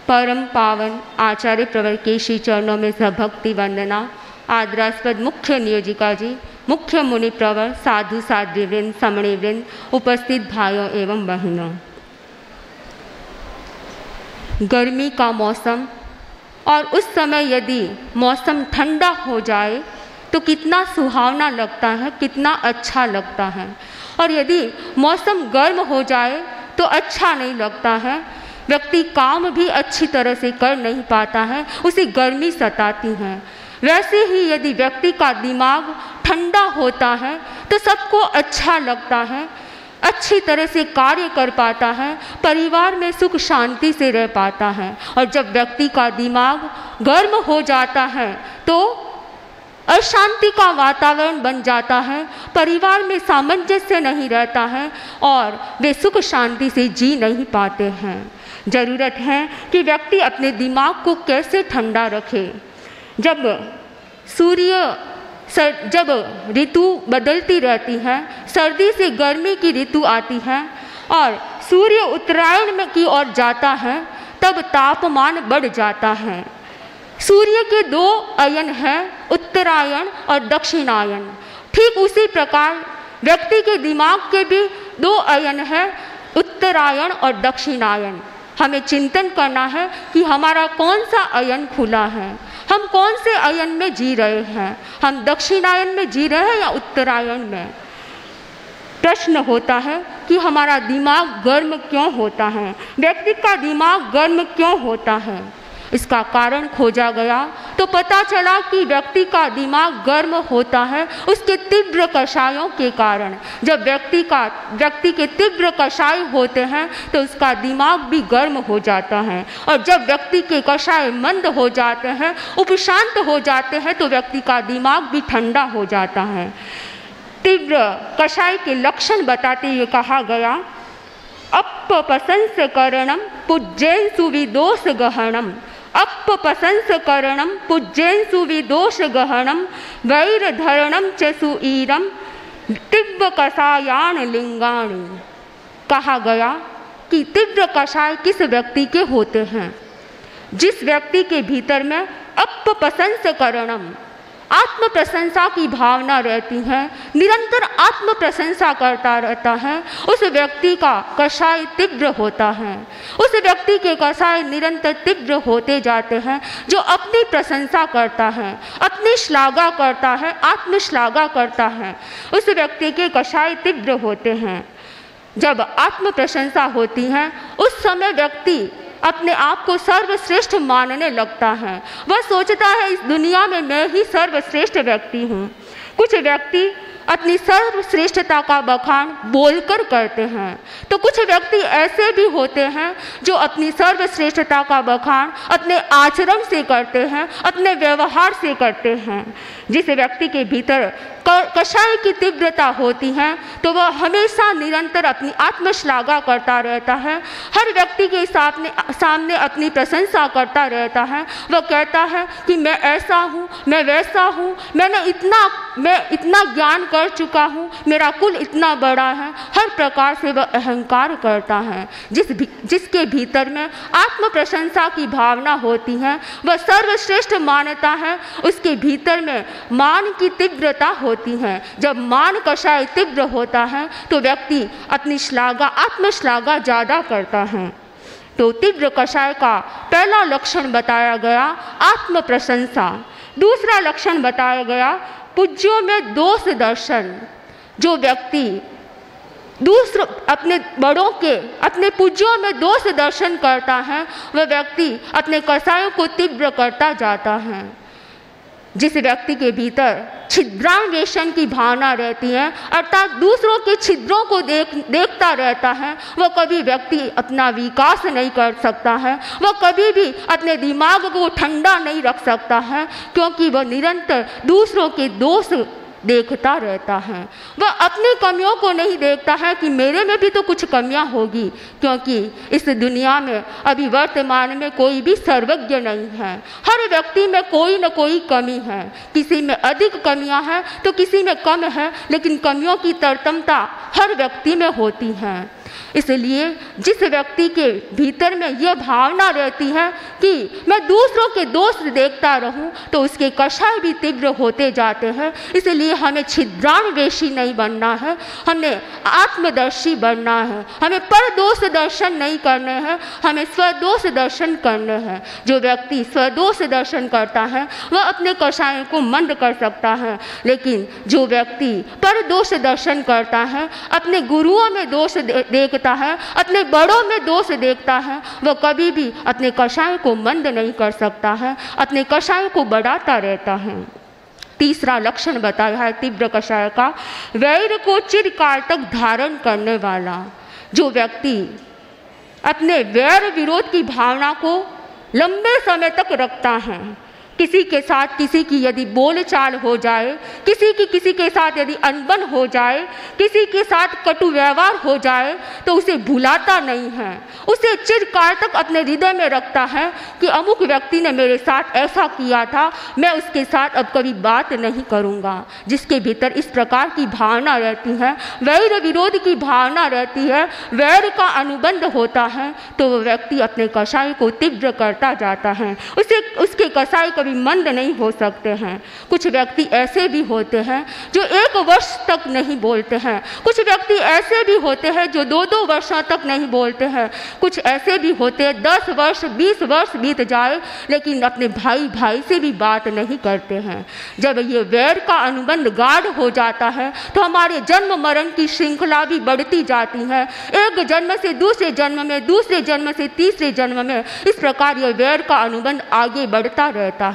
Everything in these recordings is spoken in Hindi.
परम पावन आचार्य प्रवर के श्री चरणों में भक्ति वंदना। आदरास्पद मुख्य नियोजिका जी, मुख्य मुनि प्रवर, साधु साध्वी वृंद, समणी वृंद, उपस्थित भाइयों एवं बहनों। गर्मी का मौसम, और उस समय यदि मौसम ठंडा हो जाए तो कितना सुहावना लगता है, कितना अच्छा लगता है। और यदि मौसम गर्म हो जाए तो अच्छा नहीं लगता है, व्यक्ति काम भी अच्छी तरह से कर नहीं पाता है, उसे गर्मी सताती है। वैसे ही यदि व्यक्ति का दिमाग ठंडा होता है तो सबको अच्छा लगता है, अच्छी तरह से कार्य कर पाता है, परिवार में सुख शांति से रह पाता है। और जब व्यक्ति का दिमाग गर्म हो जाता है तो अशांति का वातावरण बन जाता है, परिवार में सामंजस्य नहीं रहता है और वे सुख शांति से जी नहीं पाते हैं। ज़रूरत है कि व्यक्ति अपने दिमाग को कैसे ठंडा रखे। जब ऋतु बदलती रहती है, सर्दी से गर्मी की ऋतु आती है और सूर्य उत्तरायण में की ओर जाता है, तब तापमान बढ़ जाता है। सूर्य के दो अयन हैं, उत्तरायण और दक्षिणायन। ठीक उसी प्रकार व्यक्ति के दिमाग के भी दो अयन हैं, उत्तरायण और दक्षिणायन। हमें चिंतन करना है कि हमारा कौन सा अयन खुला है, हम कौन से अयन में जी रहे हैं, हम दक्षिणायन में जी रहे हैं या उत्तरायण में। प्रश्न होता है कि हमारा दिमाग गर्म क्यों होता है, व्यक्ति का दिमाग गर्म क्यों होता है। इसका कारण खोजा गया तो पता चला कि व्यक्ति का दिमाग गर्म होता है उसके तीव्र कषायों के कारण। जब व्यक्ति के तीव्र कषाय होते हैं तो उसका दिमाग भी गर्म हो जाता है, और जब व्यक्ति के कषाय मंद हो जाते हैं, उपशांत हो जाते हैं, तो व्यक्ति का दिमाग भी ठंडा हो जाता है। तीव्र कषाय के लक्षण बताते हुए कहा गया, अपप्रशंसकरणम पूज्येन सुविदोष गहनम, अपप्रशंसकरणम पूज्येन सुविदोष गहनम, वैरधरणम च सुईरम तीव्र कषायान लिंगाणि। कहा गया कि तीव्र कषाय किस व्यक्ति के होते हैं? जिस व्यक्ति के भीतर में अपप्रशंसकरणम, आत्म प्रशंसा की भावना रहती है, निरंतर आत्म प्रशंसा करता रहता है, उस व्यक्ति का कषाय तीव्र होता है। उस व्यक्ति के कषाय निरंतर तीव्र होते जाते हैं। जो अपनी प्रशंसा करता है, अपनी श्लाघा करता है, आत्म श्लाघा करता है, उस व्यक्ति के कषाय तीव्र होते हैं। जब आत्म प्रशंसा होती है उस समय व्यक्ति अपने आप को सर्वश्रेष्ठ मानने लगता है। वह सोचता है इस दुनिया में मैं ही सर्वश्रेष्ठ व्यक्ति हूँ। कुछ व्यक्ति अपनी सर्वश्रेष्ठता का बखान बोलकर करते हैं, तो कुछ व्यक्ति ऐसे भी होते हैं जो अपनी सर्वश्रेष्ठता का बखान अपने आचरण से करते हैं, अपने व्यवहार से करते हैं। जिस व्यक्ति के भीतर कषाय की तीव्रता होती है तो वह हमेशा निरंतर अपनी आत्मश्लाघा करता रहता है, हर व्यक्ति के सामने अपनी प्रशंसा करता रहता है। वह कहता है कि मैं ऐसा हूँ, मैं वैसा हूँ, मैं इतना ज्ञान कर चुका हूँ, मेरा कुल इतना बड़ा है। हर प्रकार से वह अहंकार करता है। जिसके भीतर में आत्म प्रशंसा की भावना होती है, वह सर्वश्रेष्ठ मानता है। उसके भीतर में मान की तीव्रता होती है। जब मान कषाय तीव्र होता है तो व्यक्ति अपनी श्लाघा, आत्मश्लाघा ज़्यादा करता है। तो तीव्र कषाय का पहला लक्षण बताया गया आत्म प्रशंसा। दूसरा लक्षण बताया गया पूज्यों में दोष दर्शन। जो व्यक्ति अपने बड़ों के, अपने पूज्यों में दोष दर्शन करता है, वह व्यक्ति अपने कषायों को तीव्र करता जाता है। जिस व्यक्ति के भीतर छिद्रान्वेषण की भावना रहती है, अर्थात दूसरों के छिद्रों को देखता रहता है, वह कभी व्यक्ति अपना विकास नहीं कर सकता है। वह कभी भी अपने दिमाग को ठंडा नहीं रख सकता है, क्योंकि वह निरंतर दूसरों के दोष देखता रहता है। वह अपनी कमियों को नहीं देखता है कि मेरे में भी तो कुछ कमियां होगी, क्योंकि इस दुनिया में अभी वर्तमान में कोई भी सर्वज्ञ नहीं है। हर व्यक्ति में कोई न कोई कमी है। किसी में अधिक कमियां हैं तो किसी में कम है, लेकिन कमियों की तरतमता हर व्यक्ति में होती है। इसलिए जिस व्यक्ति के भीतर में यह भावना रहती है कि मैं दूसरों के दोष देखता रहूं, तो उसके कषाय भी तीव्र होते जाते हैं। इसलिए हमें छिद्रान्वेषी नहीं बनना है, हमें आत्मदर्शी बनना है। हमें परदोष दर्शन नहीं करने हैं, हमें स्वदोष दर्शन करने हैं। जो व्यक्ति स्वदोष दर्शन करता है वह अपने कषायों को मंद कर सकता है, लेकिन जो व्यक्ति परदोष दर्शन करता है, अपने गुरुओं में दोष देखता है, अपने बड़ों में दोष देखता है, वह कभी भी अपने कषाय को मंद नहीं कर सकता है, अपने कषाय को बढ़ाता रहता है। तीसरा लक्षण बताया है तीव्र कषाय का, वैर को चिरकाल तक धारण करने वाला। जो व्यक्ति अपने वैर विरोध की भावना को लंबे समय तक रखता है, किसी के साथ किसी की यदि बोलचाल हो जाए, किसी के साथ यदि अनबन हो जाए, किसी के साथ कटु व्यवहार हो जाए, तो उसे भुलाता नहीं है, उसे चिरकाल तक अपने हृदय में रखता है कि अमुक व्यक्ति ने मेरे साथ ऐसा किया था, मैं उसके साथ अब कभी बात नहीं करूँगा। जिसके भीतर इस प्रकार की भावना रहती है, वैर विरोध की भावना रहती है, वैर का अनुबंध होता है, तो वह व्यक्ति अपने कषाय को तीव्र करता जाता है। उसके कषाय कभी मंद नहीं हो सकते हैं। कुछ व्यक्ति ऐसे भी होते हैं जो 1 वर्ष तक नहीं बोलते हैं, कुछ व्यक्ति ऐसे भी होते हैं जो 2-2 वर्षों तक नहीं बोलते हैं, कुछ ऐसे भी होते हैं 10 वर्ष 20 वर्ष बीत जाए लेकिन अपने भाई से भी बात नहीं करते हैं। जब ये वैर का अनुबंध गाढ़ हो जाता है तो हमारे जन्म मरण की श्रृंखला भी बढ़ती जाती है। एक जन्म से दूसरे जन्म में, दूसरे जन्म से तीसरे जन्म में, इस प्रकार यह वैर का अनुबंध आगे बढ़ता रहता है।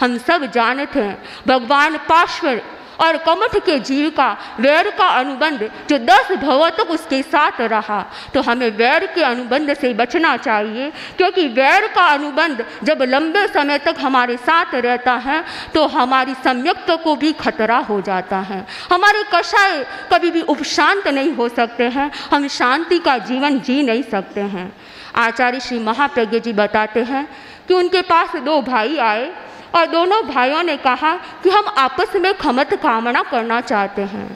हम सब जानते हैं भगवान पार्श्वर और कमठ के जीव का वैर का अनुबंध जो 10 भवों तक उसके साथ रहा, तो हमें वैर के अनुबंध से बचना चाहिए, क्योंकि वैर का अनुबंध जब लंबे समय तक हमारे साथ रहता है तो हमारी सम्यक्त को भी खतरा हो जाता है। हमारे कषाय कभी भी उपशांत नहीं हो सकते हैं, हम शांति का जीवन जी नहीं सकते हैं। आचार्य श्री महाप्रज्ञ जी बताते हैं कि उनके पास 2 भाई आए और दोनों भाइयों ने कहा कि हम आपस में खमत कामना करना चाहते हैं।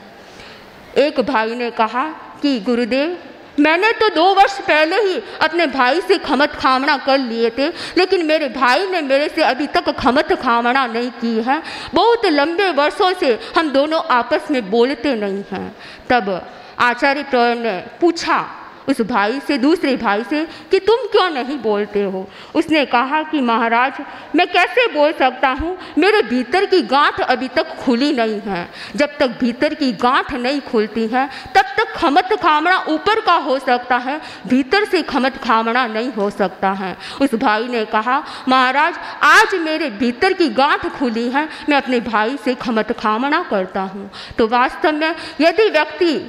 एक भाई ने कहा कि गुरुदेव, मैंने तो 2 वर्ष पहले ही अपने भाई से खमत कामना कर लिए थे, लेकिन मेरे भाई ने मेरे से अभी तक खमत कामना नहीं की है। बहुत लंबे वर्षों से हम दोनों आपस में बोलते नहीं हैं। तब आचार्य प्रवर ने पूछा उस भाई से, दूसरे भाई से, कि तुम क्यों नहीं बोलते हो? उसने कहा कि महाराज, मैं कैसे बोल सकता हूँ, मेरे भीतर की गांठ अभी तक खुली नहीं है। जब तक भीतर की गांठ नहीं खुलती है तब तक खमत खामना ऊपर का हो सकता है, भीतर से खमत खामना नहीं हो सकता है। उस भाई ने कहा, महाराज, आज मेरे भीतर की गांठ खुली है, मैं अपने भाई से खमत खामना करता हूँ। तो वास्तव में यदि व्यक्ति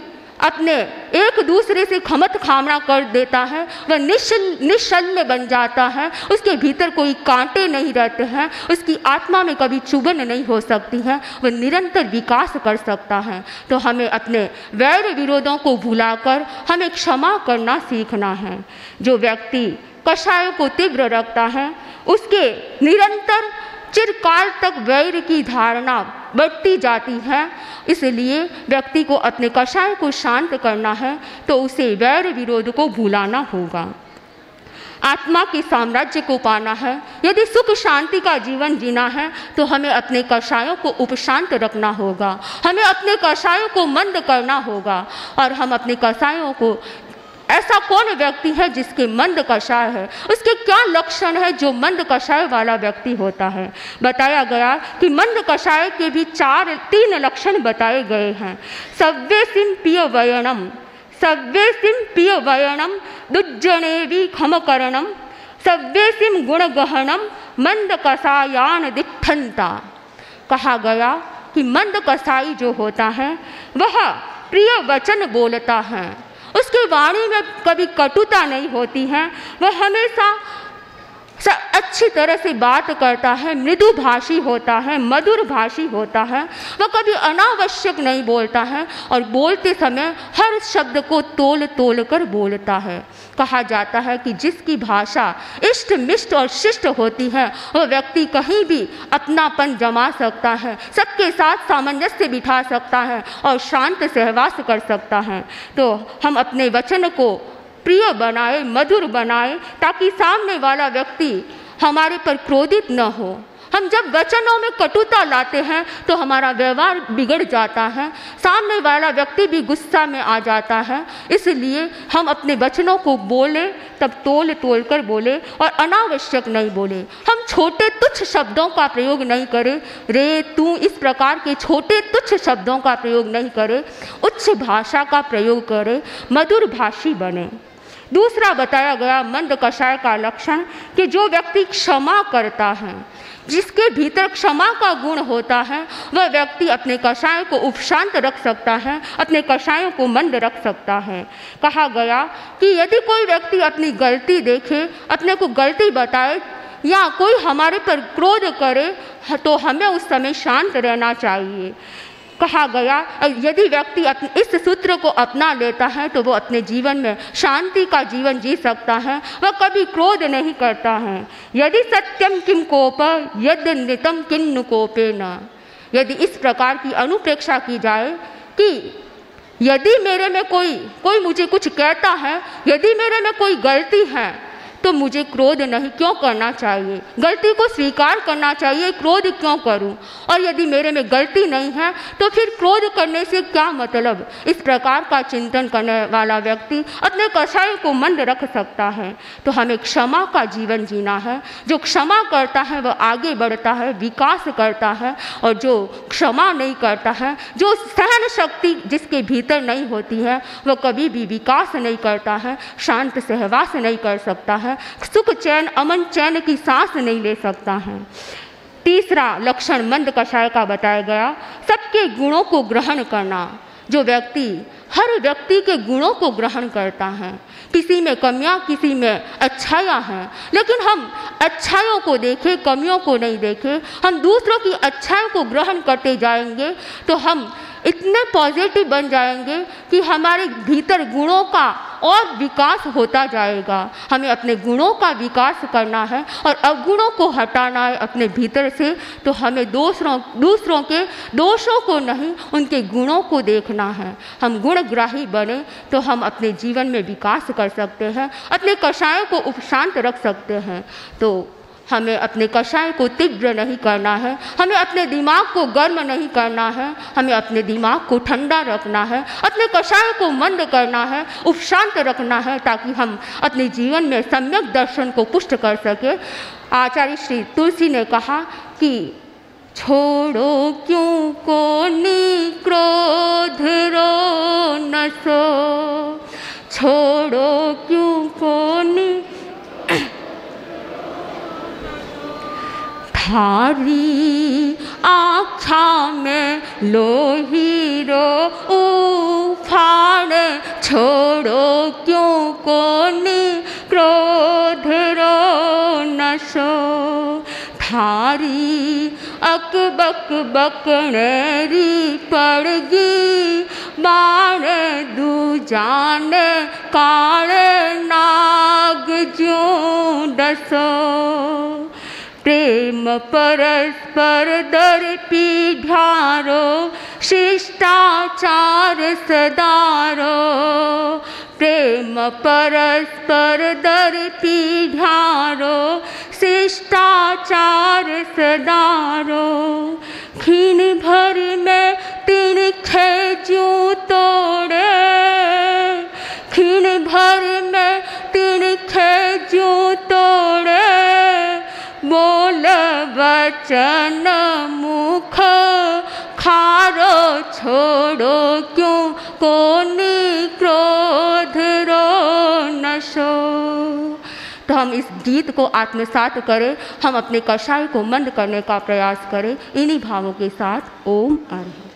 अपने एक दूसरे से खमत खामना कर देता है, वह निश्चल्य बन जाता है, उसके भीतर कोई कांटे नहीं रहते हैं, उसकी आत्मा में कभी चुभन नहीं हो सकती है, वह निरंतर विकास कर सकता है। तो हमें अपने वैर विरोधों को भुलाकर हमें क्षमा करना सीखना है। जो व्यक्ति कषाय को तीव्र रखता है उसके निरंतर चिरकाल तक वैर की धारणा बढ़ती जाती है। इसलिए व्यक्ति को अपने कषाय को शांत करना है तो उसे वैर विरोध को भुलाना होगा। आत्मा के साम्राज्य को पाना है, यदि सुख शांति का जीवन जीना है तो हमें अपने कषायों को उपशांत रखना होगा, हमें अपने कषायों को मंद करना होगा। और हम अपने कषायों को, ऐसा कौन व्यक्ति है जिसके मंद कषाय है, उसके क्या लक्षण है जो मंद कषाय वाला व्यक्ति होता है? बताया गया कि मंद कषाय के भी 3 लक्षण बताए गए हैं। सव्यसिम पिय वयनम, सव्यसिम पिय वयनम, दुज्जनेवी खमकरणम, सव्यसिम गुणगहनम, मंद कषायान दिठंता। कहा गया कि मंद कषाई जो होता है वह प्रिय वचन बोलता है, उसकी वाणी में कभी कटुता नहीं होती है, वह हमेशा अच्छी तरह से बात करता है, मृदु भाषी होता है, मधुर भाषी होता है, वह कभी अनावश्यक नहीं बोलता है और बोलते समय हर शब्द को तोल तोल कर बोलता है। कहा जाता है कि जिसकी भाषा इष्ट मिष्ट और शिष्ट होती है वह व्यक्ति कहीं भी अपनापन जमा सकता है, सबके साथ सामंजस्य बिठा सकता है और शांत सहवास कर सकता है। तो हम अपने वचन को प्रिय बनाए, मधुर बनाए, ताकि सामने वाला व्यक्ति हमारे पर क्रोधित न हो। हम जब वचनों में कटुता लाते हैं तो हमारा व्यवहार बिगड़ जाता है, सामने वाला व्यक्ति भी गुस्सा में आ जाता है। इसलिए हम अपने वचनों को बोले तब तोल तोल कर बोले और अनावश्यक नहीं बोले। हम छोटे तुच्छ शब्दों का प्रयोग नहीं करें, रे तू, इस प्रकार के छोटे तुच्छ शब्दों का प्रयोग नहीं करें, उच्च भाषा का प्रयोग करें, मधुर भाषी बने। दूसरा बताया गया मंद कषाय का लक्षण कि जो व्यक्ति क्षमा करता है, जिसके भीतर क्षमा का गुण होता है, वह व्यक्ति अपने कषायों को उपशांत रख सकता है, अपने कषायों को मंद रख सकता है। कहा गया कि यदि कोई व्यक्ति अपनी गलती देखे, अपने को गलती बताए या कोई हमारे पर क्रोध करे तो हमें उस समय शांत रहना चाहिए। कहा गया यदि व्यक्ति इस सूत्र को अपना लेता है तो वो अपने जीवन में शांति का जीवन जी सकता है, वह कभी क्रोध नहीं करता है। यदि सत्यम किम कोप यद नितम किन्नु कोपेन, यदि इस प्रकार की अनुप्रेक्षा की जाए कि यदि मेरे में कोई मुझे कुछ कहता है, यदि मेरे में कोई गलती है तो मुझे क्रोध नहीं क्यों करना चाहिए, गलती को स्वीकार करना चाहिए, क्रोध क्यों करूं? और यदि मेरे में गलती नहीं है तो फिर क्रोध करने से क्या मतलब? इस प्रकार का चिंतन करने वाला व्यक्ति अपने कषाय को मंद रख सकता है। तो हमें क्षमा का जीवन जीना है। जो क्षमा करता है वह आगे बढ़ता है, विकास करता है, और जो क्षमा नहीं करता है, जो सहन शक्ति जिसके भीतर नहीं होती है, वह कभी भी विकास नहीं करता है, शांत सहवास नहीं कर सकता है, सुख चैन अमन चैन की सांस नहीं ले सकता है। तीसरा लक्षण मंद कषाय का बताया गया, सबके गुणों को ग्रहण करना। जो व्यक्ति हर व्यक्ति के गुणों को ग्रहण करता है, किसी में कमियां, किसी में अच्छाइयां हैं, लेकिन हम अच्छाइयों को देखें, कमियों को नहीं देखें, हम दूसरों की अच्छाइयों को ग्रहण करते जाएंगे तो हम इतने पॉजिटिव बन जाएंगे कि हमारे भीतर गुणों का और विकास होता जाएगा। हमें अपने गुणों का विकास करना है और अवगुणों को हटाना है अपने भीतर से। तो हमें दूसरों के दोषों को नहीं, उनके गुणों को देखना है। हम गुणग्राही बने तो हम अपने जीवन में विकास कर सकते हैं, अपने कषायों को उपशांत रख सकते हैं। तो हमें अपने कषाय को तीव्र नहीं करना है, हमें अपने दिमाग को गर्म नहीं करना है, हमें अपने दिमाग को ठंडा रखना है, अपने कषाय को मंद करना है, उपशांत रखना है, ताकि हम अपने जीवन में सम्यक दर्शन को पुष्ट कर सके। आचार्य श्री तुलसी ने कहा कि छोड़ो क्यों को क्रोध रो न सो, छोड़ो क्यों को थारी आँखा में लोही रो उफाड़, छोड़ो क्यों कोनी क्रोध रो न सो, थारी अकबक बकनेरी पड़गी, बाण दूजान काले नाग ज्यों डसो, प्रेम परस्पर दर पीढ़ारो, शिष्टाचार सदारो, प्रेम परस्पर दर पीढ़ारो, शिष्टाचार सदारो, खीन भर में तिनखे ज्यों तोड़े, खीन भर में तिनखे ज्यों तोड़े, बोल वचन मुख खारो, छोड़ो क्यों कोनी क्रोध रो न सो। तो हम इस गीत को आत्मसात करें, हम अपने कषाय को मंद करने का प्रयास करें। इन्हीं भावों के साथ ओम अर्घ।